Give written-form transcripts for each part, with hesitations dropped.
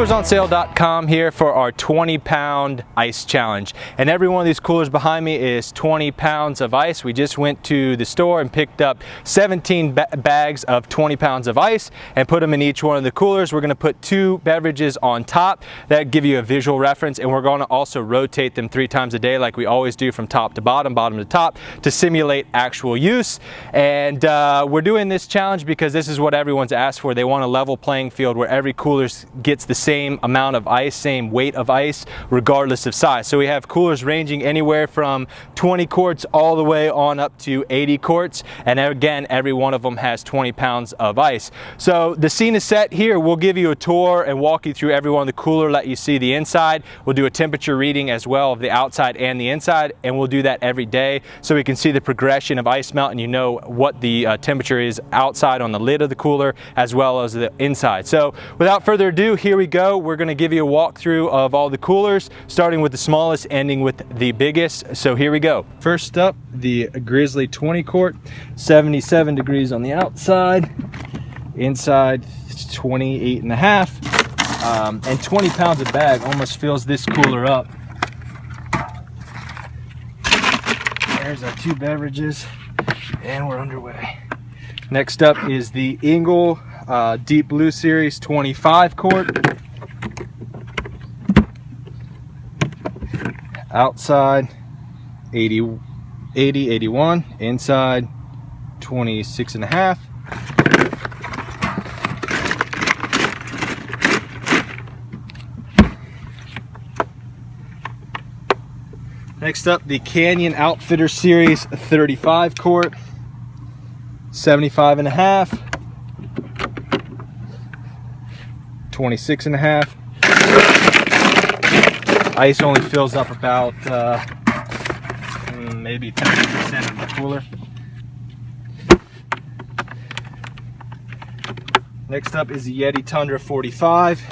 coolersonsale.com here for our 20-pound ice challenge. And every one of these coolers behind me is 20 pounds of ice. We just went to the store and picked up 17 bags of 20 pounds of ice and put them in each one of the coolers. We're going to put 2 beverages on top that give you a visual reference, and we're going to also rotate them 3 times a day like we always do, from top to bottom, bottom to top, to simulate actual use. And we're doing this challenge because this is what everyone's asked for. They want a level playing field where every cooler gets the same amount of ice, same weight of ice, regardless of size. So we have coolers ranging anywhere from 20 quarts all the way on up to 80 quarts. And again, every one of them has 20 pounds of ice. So the scene is set here. We'll give you a tour and walk you through every one of the cooler, let you see the inside. We'll do a temperature reading as well of the outside and the inside, and we'll do that every day so we can see the progression of ice melt, and you know what the temperature is outside on the lid of the cooler as well as the inside. So without further ado, here we go. We're going to give you a walkthrough of all the coolers, starting with the smallest, ending with the biggest. So here we go. First up, the Grizzly 20 quart, 77 degrees on the outside, inside 28 and a half, and 20 pounds of bag almost fills this cooler up. There's our 2 beverages, and we're underway. Next up is the Engel Deep Blue Series 25 quart. Outside 80, 81, inside 26 and a half. Next up, the Canyon Outfitter Series 35 quart, 75 and a half, 26 and a half. Ice only fills up about maybe 30% of the cooler. Next up is the Yeti Tundra 45,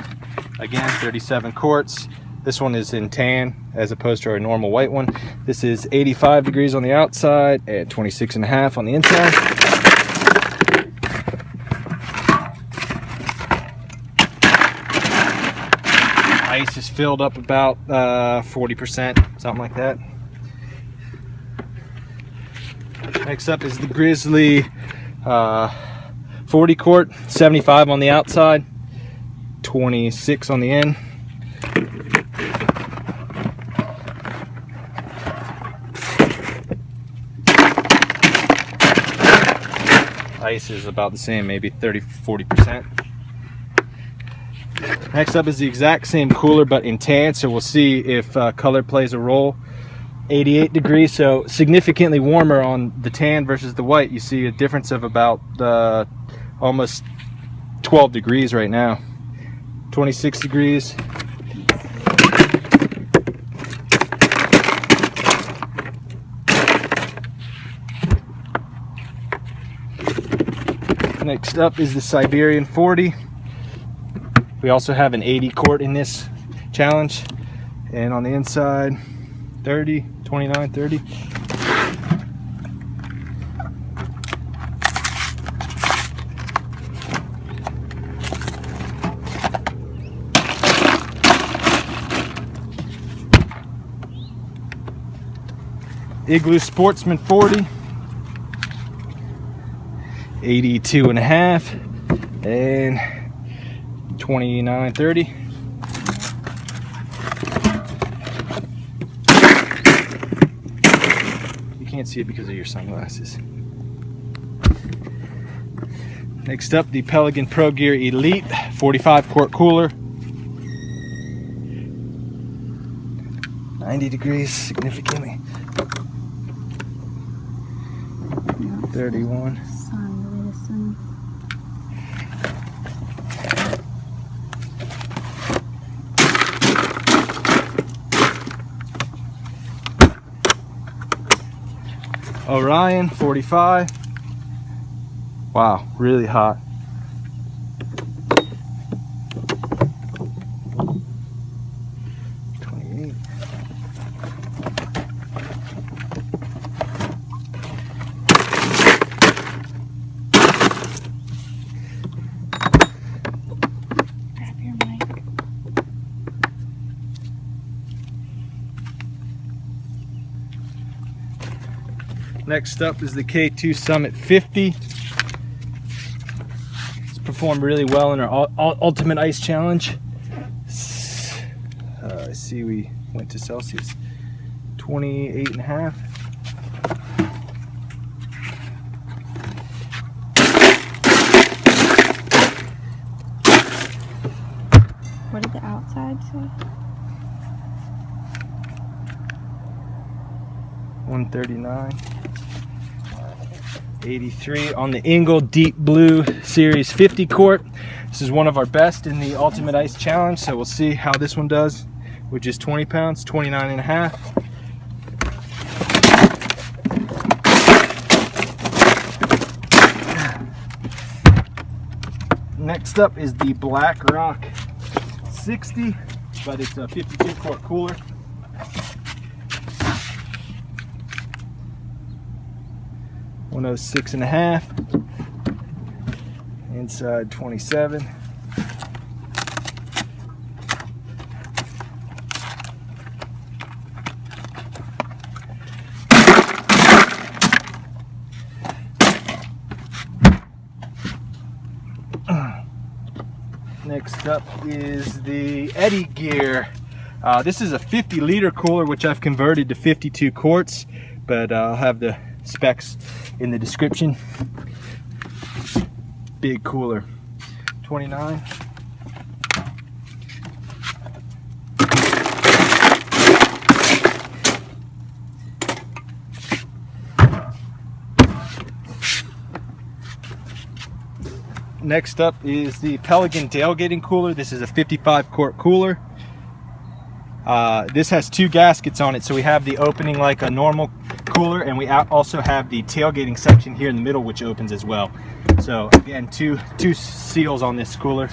again 37 quarts. This one is in tan as opposed to our normal white one. This is 85 degrees on the outside and 26 and a half on the inside. Ice is filled up about 40%, something like that. Next up is the Grizzly 40 quart, 75 on the outside, 26 on the end. Ice is about the same, maybe 30-40%. Next up is the exact same cooler but in tan, so we'll see if color plays a role. 88 degrees, so significantly warmer on the tan versus the white. You see a difference of about almost 12 degrees right now. 26 degrees. Next up is the Siberian 40. We also have an 80 quart in this challenge, and on the inside 30, 29, 30. Igloo Sportsman 40, 82 and a half, and 29, 30. You can't see it because of your sunglasses. Next up, the Pelican Pro Gear Elite 45 quart cooler. 90 degrees, significantly. 31. Orion 45. Wow, really hot. Next up is the K2 Summit 50. It's performed really well in our Ultimate Ice Challenge. I see we went to Celsius. 28.5. What did the outside say? 139. 83 on the Engel Deep Blue Series 50 quart. This is one of our best in the Ultimate Ice Challenge, so we'll see how this one does with just 20 pounds, 29.5. Next up is the Black Rock 60, but it's a 52 quart cooler. $106.5. Inside 27. Next up is the Yeti Gear. This is a 50-liter cooler, which I've converted to 52 quarts, but I'll have the specs in the description. Big cooler. 29. Next up is the Pelican tailgating cooler. This is a 55 quart cooler. This has two gaskets on it, so we have the opening like a normal cooler, and we also have the tailgating section here in the middle, which opens as well. So again, two seals on this cooler.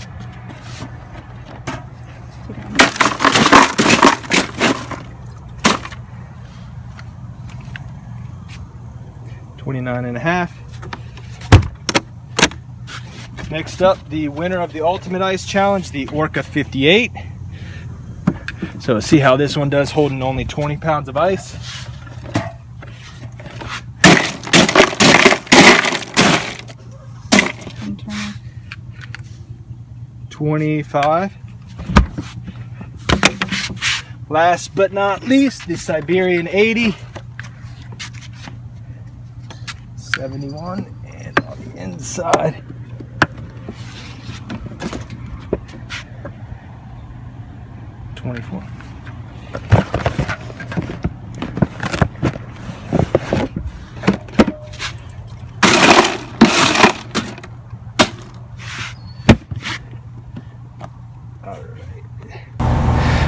$29.5. Next up, the winner of the Ultimate Ice Challenge, the Orca 58. So let's see how this one does, holding only 20 pounds of ice. $25. Last but not least, the Siberian 80. $71, and on the inside, $24.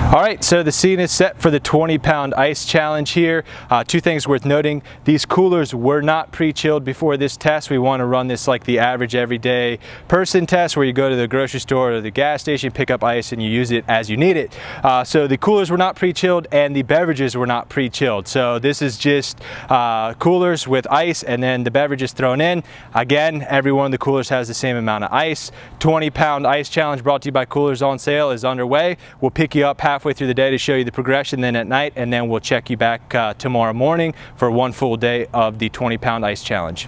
All right, so the scene is set for the 20-pound ice challenge here. Two things worth noting. These coolers were not pre-chilled before this test. We want to run this like the average everyday person test, where you go to the grocery store or the gas station, pick up ice, and you use it as you need it. So the coolers were not pre-chilled, and the beverages were not pre-chilled. So this is just coolers with ice and then the beverages thrown in. Again, every one of the coolers has the same amount of ice. 20-pound ice challenge brought to you by Coolers on Sale is underway. We'll pick you up halfway through the day to show you the progression, then at night, and then we'll check you back tomorrow morning for one full day of the 20-pound ice challenge.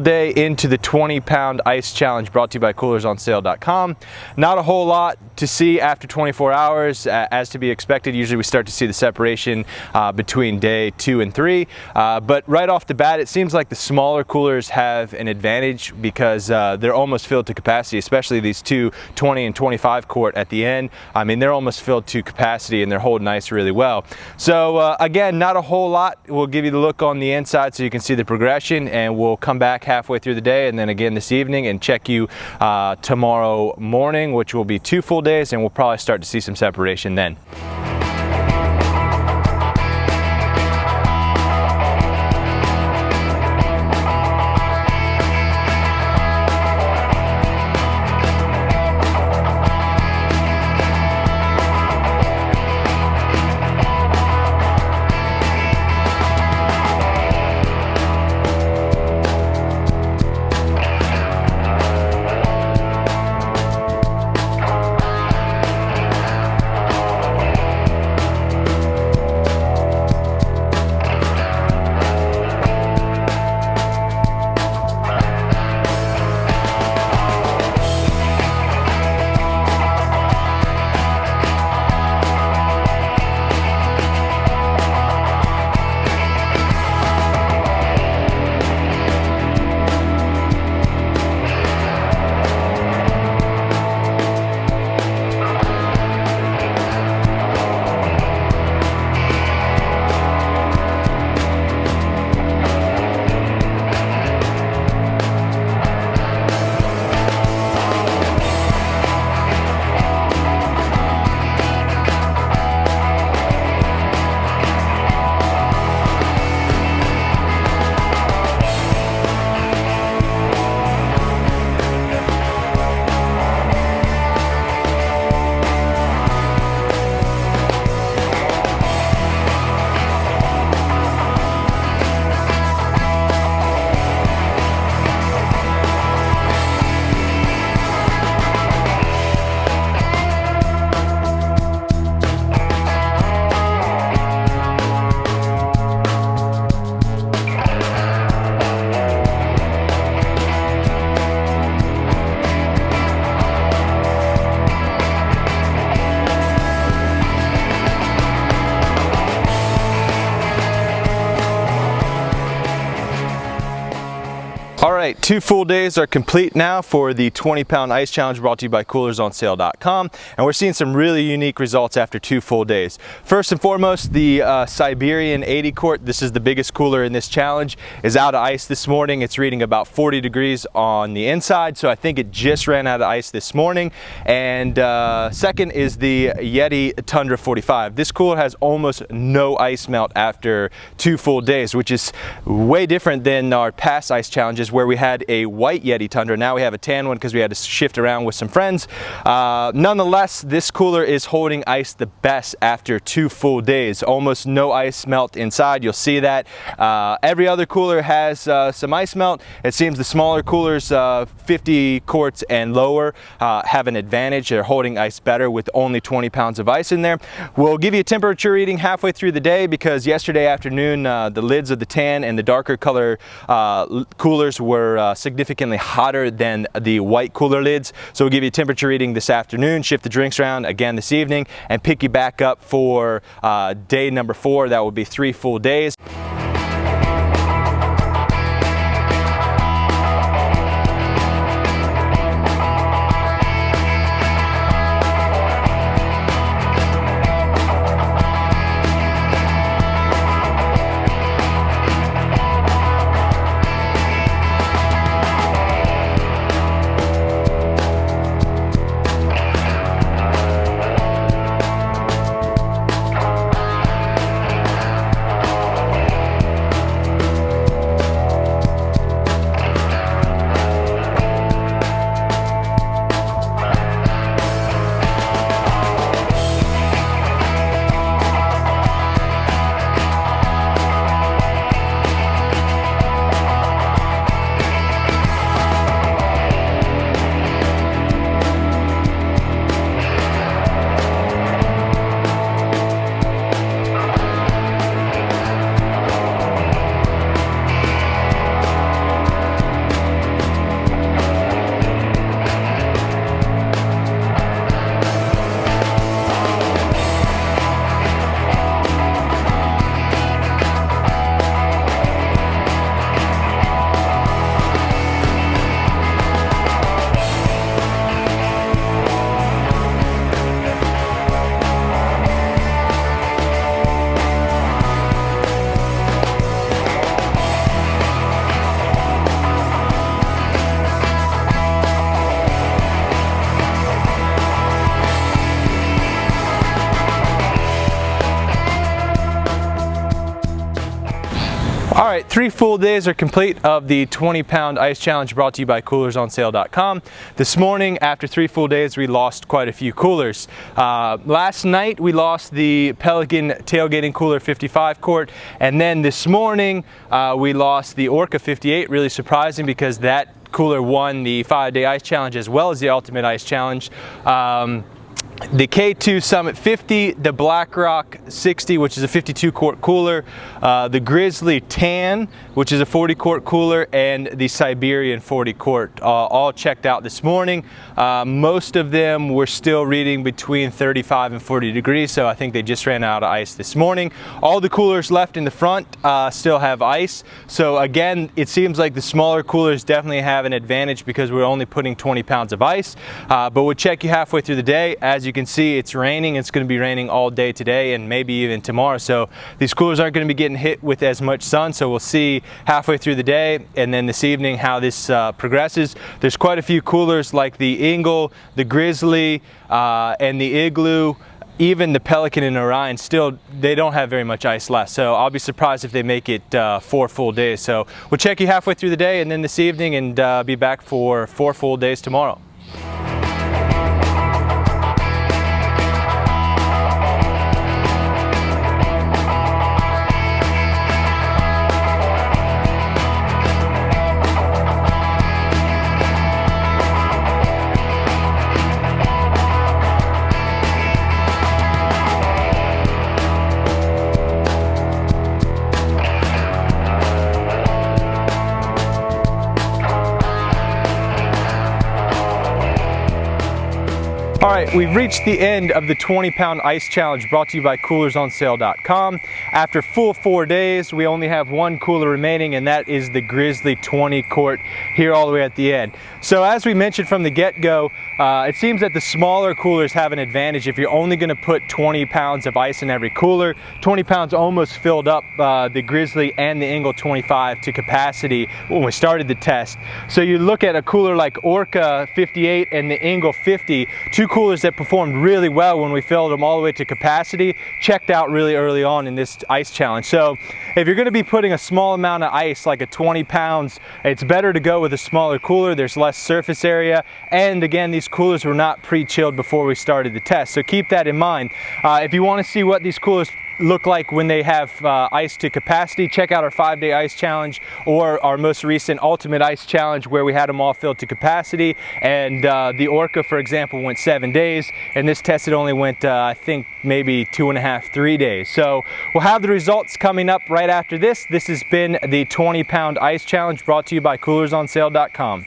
day into the 20-pound ice challenge brought to you by coolersonsale.com. Not a whole lot to see after 24 hours, as to be expected. Usually we start to see the separation between day 2 and 3, but right off the bat it seems like the smaller coolers have an advantage because they're almost filled to capacity, especially these two 20 and 25 quart at the end. I mean, they're almost filled to capacity and they're holding ice really well. So again, not a whole lot. We'll give you the look on the inside so you can see the progression, and we'll come back halfway through the day and then again this evening and check you tomorrow morning, which will be 2 full days, and we'll probably start to see some separation then. All right, 2 full days are complete now for the 20-pound ice challenge brought to you by coolersonsale.com, and we're seeing some really unique results after 2 full days. First and foremost, the Siberian 80 quart, this is the biggest cooler in this challenge, is out of ice this morning. It's reading about 40 degrees on the inside, so I think it just ran out of ice this morning. And second is the Yeti Tundra 45. This cooler has almost no ice melt after 2 full days, which is way different than our past ice challenges where we had a white Yeti Tundra. Now we have a tan one because we had to shift around with some friends. Nonetheless, this cooler is holding ice the best after 2 full days. Almost no ice melt inside. You'll see that. Every other cooler has some ice melt. It seems the smaller coolers, 50 quarts and lower, have an advantage. They're holding ice better with only 20 pounds of ice in there. We'll give you a temperature reading halfway through the day because yesterday afternoon the lids of the tan and the darker color coolers were significantly hotter than the white cooler lids. So we'll give you a temperature reading this afternoon, shift the drinks around again this evening, and pick you back up for day number 4. That will be 3 full days. right, 3 full days are complete of the 20-pound ice challenge brought to you by coolersonsale.com. This morning, after 3 full days, we lost quite a few coolers. Last night, we lost the Pelican tailgating cooler 55 quart, and then this morning, we lost the Orca 58. Really surprising because that cooler won the 5-day ice challenge as well as the ultimate ice challenge. The K2 Summit 50, the BlackRock 60, which is a 52 quart cooler, the Grizzly Tan, which is a 40 quart cooler, and the Siberian 40 quart, all checked out this morning. Most of them were still reading between 35 and 40 degrees, so I think they just ran out of ice this morning. All the coolers left in the front still have ice, so again, it seems like the smaller coolers definitely have an advantage because we're only putting 20 pounds of ice, but we'll check you halfway through the day. As you can see, it's raining. It's going to be raining all day today and maybe even tomorrow, so these coolers aren't going to be getting hit with as much sun, so we'll see halfway through the day and then this evening how this progresses. There's quite a few coolers like the Engel, the Grizzly, and the Igloo. Even the Pelican and Orion, still, they don't have very much ice left, so I'll be surprised if they make it 4 full days. So we'll check you halfway through the day and then this evening, and be back for 4 full days tomorrow. All right, we've reached the end of the 20-pound ice challenge brought to you by coolersonsale.com. After full 4 days, we only have 1 cooler remaining, and that is the Grizzly 20 quart here all the way at the end. So as we mentioned from the get-go, it seems that the smaller coolers have an advantage if you're only going to put 20 pounds of ice in every cooler. 20 pounds almost filled up the Grizzly and the Engel 25 to capacity when we started the test. So you look at a cooler like Orca 58 and the Engel 50, 2 coolers that performed really well when we filled them all the way to capacity, checked out really early on in this ice challenge. So if you're going to be putting a small amount of ice, like a 20 pounds, it's better to go with a smaller cooler. There's less surface area, and again, these coolers were not pre-chilled before we started the test, so keep that in mind. If you want to see what these coolers look like when they have ice to capacity, check out our 5-day ice challenge or our most recent ultimate ice challenge where we had them all filled to capacity, and the Orca, for example, went 7 days, and this test it only went I think maybe 2.5, 3 days. So we'll have the results coming up right after this. This has been the 20-pound ice challenge brought to you by coolersonsale.com.